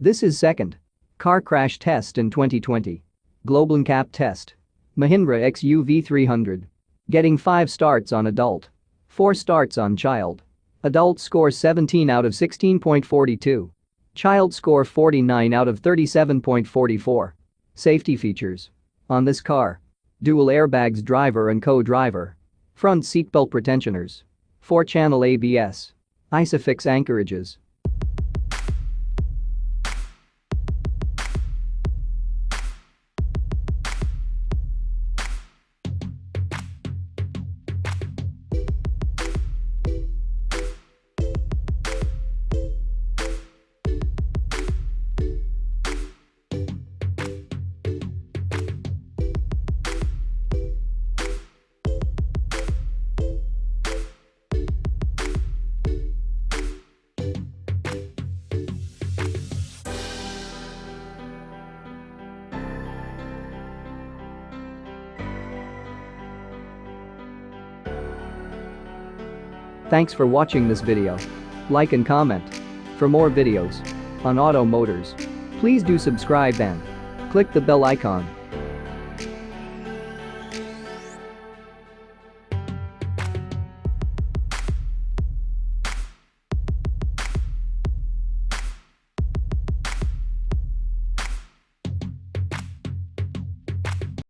This is second car crash test in 2020. Global NCAP test. Mahindra XUV 300. Getting 5 starts on adult. 4 starts on child. Adult score 17 out of 16.42. Child score 49 out of 37.44. Safety features. On this car. Dual airbags, driver and co-driver. Front seatbelt pretensioners. 4-channel ABS. Isofix anchorages. Thanks for watching this video. Like and comment. For more videos on auto motors, please do subscribe and click the bell icon.